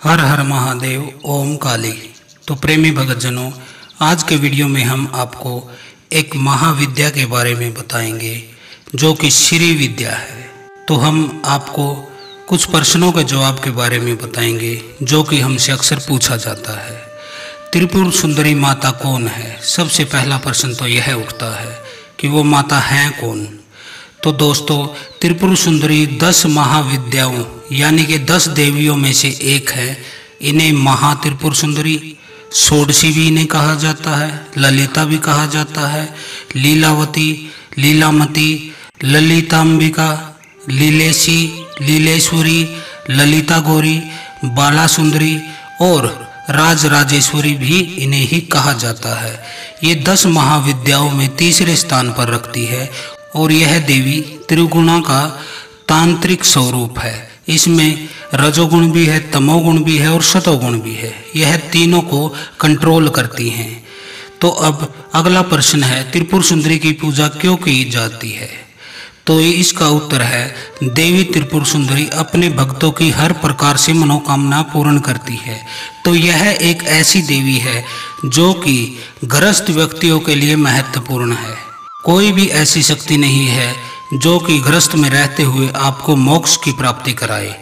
हर हर महादेव ओम काली। तो प्रेमी भगतजनों, आज के वीडियो में हम आपको एक महाविद्या के बारे में बताएंगे जो कि श्री विद्या है। तो हम आपको कुछ प्रश्नों के जवाब के बारे में बताएंगे जो कि हमसे अक्सर पूछा जाता है। त्रिपुर सुंदरी माता कौन है? सबसे पहला प्रश्न तो यह उठता है कि वो माता हैं कौन। तो दोस्तों, त्रिपुर सुंदरी 10 महाविद्याओं यानी कि 10 देवियों में से एक है। इन्हें महा त्रिपुर सुंदरी, षोडशी भी इन्हें कहा जाता है, ललिता भी कहा जाता है, लीलावती, लीलामती, ललितांबिका, लीलेशी, लीलेश्वरी, ललिता गौरी, बाला सुंदरी और राजराजेश्वरी भी इन्हें ही कहा जाता है। ये 10 महाविद्याओं में तीसरे स्थान पर रखती है और यह देवी त्रिगुणा का तांत्रिक स्वरूप है। इसमें रजोगुण भी है, तमोगुण भी है और सतोगुण भी है। यह तीनों को कंट्रोल करती हैं। तो अब अगला प्रश्न है, त्रिपुर सुंदरी की पूजा क्यों की जाती है? तो इसका उत्तर है, देवी त्रिपुर सुंदरी अपने भक्तों की हर प्रकार से मनोकामना पूर्ण करती है। तो यह एक ऐसी देवी है जो कि गृहस्थ व्यक्तियों के लिए महत्वपूर्ण है। कोई भी ऐसी शक्ति नहीं है जो कि गृहस्थ में रहते हुए आपको मोक्ष की प्राप्ति कराए।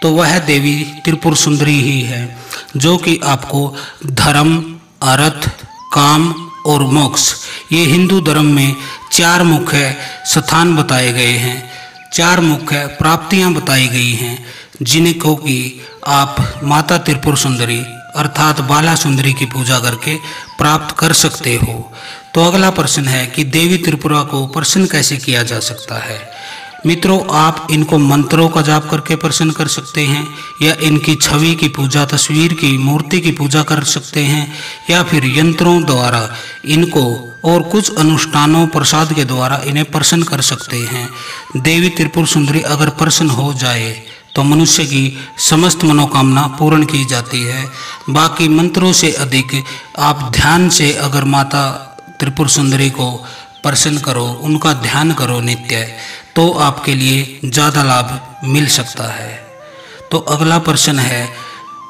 तो वह देवी त्रिपुर सुंदरी ही है जो कि आपको धर्म, अर्थ, काम और मोक्ष, ये हिंदू धर्म में 4 मुख्य स्थान बताए गए हैं, 4 मुख्य प्राप्तियां बताई गई हैं जिनको कि आप माता त्रिपुर सुंदरी अर्थात बाला सुंदरी की पूजा करके प्राप्त कर सकते हो। तो अगला प्रश्न है कि देवी त्रिपुरा को प्रसन्न कैसे किया जा सकता है? मित्रों, आप इनको मंत्रों का जाप करके प्रसन्न कर सकते हैं, या इनकी छवि की पूजा, तस्वीर की, मूर्ति की पूजा कर सकते हैं, या फिर यंत्रों द्वारा इनको और कुछ अनुष्ठानों प्रसाद के द्वारा इन्हें प्रसन्न कर सकते हैं। देवी त्रिपुर सुंदरी अगर प्रसन्न हो जाए तो मनुष्य की समस्त मनोकामना पूर्ण की जाती है। बाकी मंत्रों से अधिक आप ध्यान से अगर माता त्रिपुर सुंदरी को प्रसन्न करो, उनका ध्यान करो नित्य, तो आपके लिए ज़्यादा लाभ मिल सकता है। तो अगला प्रश्न है,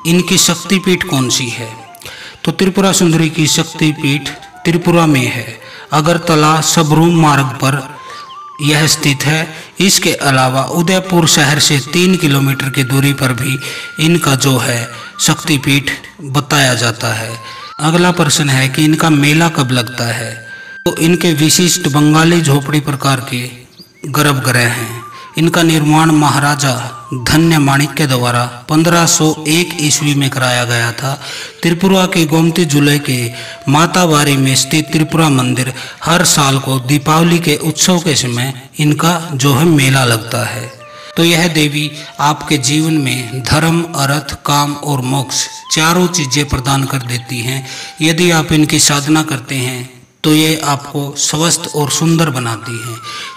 इनकी शक्तिपीठ कौन सी है? तो त्रिपुरा सुंदरी की शक्तिपीठ त्रिपुरा में है, अगरतला सबरूम मार्ग पर यह स्थित है। इसके अलावा उदयपुर शहर से 3 किलोमीटर की दूरी पर भी इनका जो है शक्तिपीठ बताया जाता है। अगला प्रश्न है कि इनका मेला कब लगता है? तो इनके विशिष्ट बंगाली झोपड़ी प्रकार के गर्भगृह हैं। इनका निर्माण महाराजा धन्य माणिक्य द्वारा 1501 ईस्वी में कराया गया था। त्रिपुरा के गोमती जिले के माताबारी में स्थित त्रिपुरा मंदिर हर साल को दीपावली के उत्सव के समय इनका जो है मेला लगता है। तो यह देवी आपके जीवन में धर्म, अर्थ, काम और मोक्ष चारों चीजें प्रदान कर देती हैं। यदि आप इनकी साधना करते हैं तो ये आपको स्वस्थ और सुंदर बनाती हैं,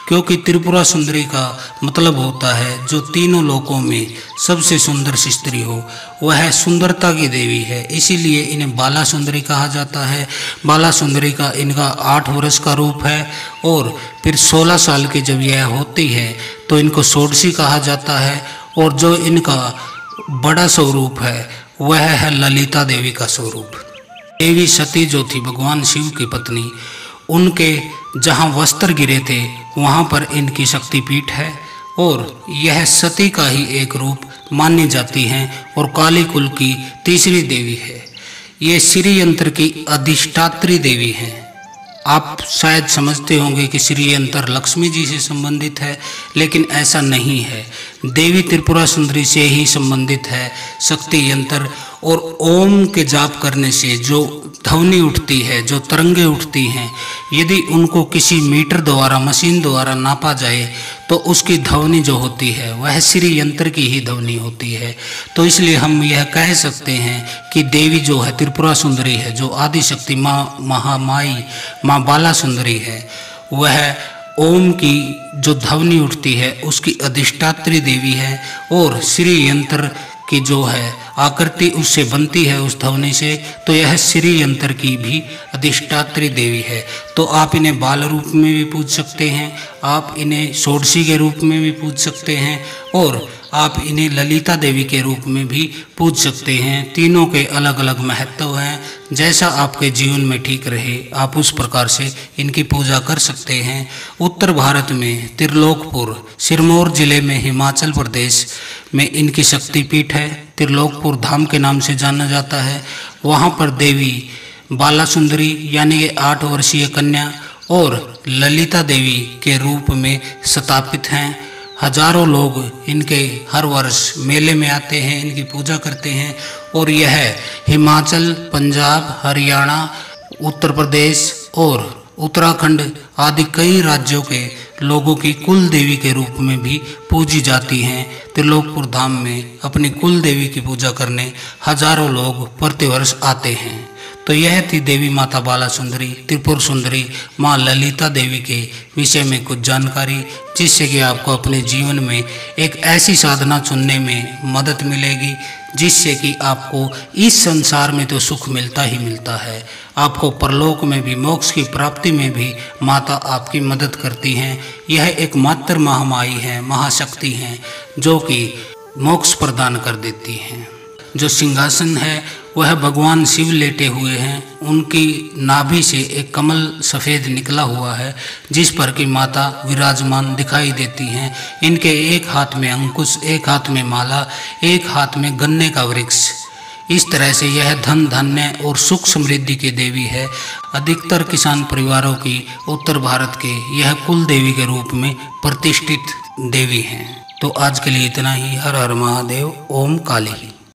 क्योंकि त्रिपुरा सुंदरी का मतलब होता है जो तीनों लोकों में सबसे सुंदर स्त्री हो, वह सुंदरता की देवी है। इसीलिए इन्हें बाला सुंदरी कहा जाता है। बाला सुंदरी का इनका 8 वर्ष का रूप है और फिर 16 साल की जब यह होती है तो इनको षोडशी कहा जाता है। और जो इनका बड़ा स्वरूप है वह है ललिता देवी का स्वरूप। देवी सती जो थी भगवान शिव की पत्नी, उनके जहाँ वस्त्र गिरे थे वहाँ पर इनकी शक्तिपीठ है और यह सती का ही एक रूप मानी जाती हैं और काली कुल की तीसरी देवी है। ये श्री यंत्र की अधिष्ठात्री देवी हैं। आप शायद समझते होंगे कि श्री यंत्र लक्ष्मी जी से संबंधित है, लेकिन ऐसा नहीं है। देवी त्रिपुरा सुंदरी से ही संबंधित है शक्ति यंत्र। और ओम के जाप करने से जो ध्वनि उठती है, जो तरंगे उठती हैं, यदि उनको किसी मीटर द्वारा, मशीन द्वारा नापा जाए तो उसकी ध्वनि जो होती है वह श्री यंत्र की ही ध्वनि होती है। तो इसलिए हम यह कह सकते हैं कि देवी जो है त्रिपुरा सुंदरी है, जो आदि शक्ति माँ महामाई माँ बाला सुंदरी है, वह ओम की जो ध्वनि उठती है उसकी अधिष्ठात्री देवी है। और श्री यंत्र की जो है आकृति उससे बनती है, उस ध्वनि से। तो यह श्री यंत्र की भी अधिष्ठात्री देवी है। तो आप इन्हें बाल रूप में भी पूज सकते हैं, आप इन्हें षोडशी के रूप में भी पूज सकते हैं, और आप इन्हें ललिता देवी के रूप में भी पूज सकते हैं। तीनों के अलग अलग महत्व हैं। जैसा आपके जीवन में ठीक रहे आप उस प्रकार से इनकी पूजा कर सकते हैं। उत्तर भारत में त्रिलोकपुर सिरमौर जिले में हिमाचल प्रदेश में इनकी शक्तिपीठ है। त्रिलोकपुर धाम के नाम से जाना जाता है। वहाँ पर देवी बाला सुंदरी यानी कि 8 वर्षीय कन्या और ललिता देवी के रूप में स्थापित हैं। हजारों लोग इनके हर वर्ष मेले में आते हैं, इनकी पूजा करते हैं। और यह हिमाचल, पंजाब, हरियाणा, उत्तर प्रदेश और उत्तराखंड आदि कई राज्यों के लोगों की कुल देवी के रूप में भी पूजी जाती हैं। त्रिलोकपुर धाम में अपनी कुल देवी की पूजा करने हजारों लोग प्रतिवर्ष आते हैं। तो यह थी देवी माता बाला सुंदरी, त्रिपुर सुंदरी, माँ ललिता देवी के विषय में कुछ जानकारी, जिससे कि आपको अपने जीवन में एक ऐसी साधना चुनने में मदद मिलेगी जिससे कि आपको इस संसार में तो सुख मिलता ही मिलता है, आपको परलोक में भी, मोक्ष की प्राप्ति में भी माता आपकी मदद करती हैं। यह एक मात्र महामाई है, महाशक्ति हैं, जो कि मोक्ष प्रदान कर देती हैं। जो सिंहासन है वह भगवान शिव लेटे हुए हैं। उनकी नाभि से एक कमल सफ़ेद निकला हुआ है जिस पर कि माता विराजमान दिखाई देती हैं। इनके एक हाथ में अंकुश, एक हाथ में माला, एक हाथ में गन्ने का वृक्ष। इस तरह से यह धन, धान्य और सुख समृद्धि की देवी है। अधिकतर किसान परिवारों की उत्तर भारत के यह कुल देवी के रूप में प्रतिष्ठित देवी हैं। तो आज के लिए इतना ही। हर हर महादेव। ओम काली।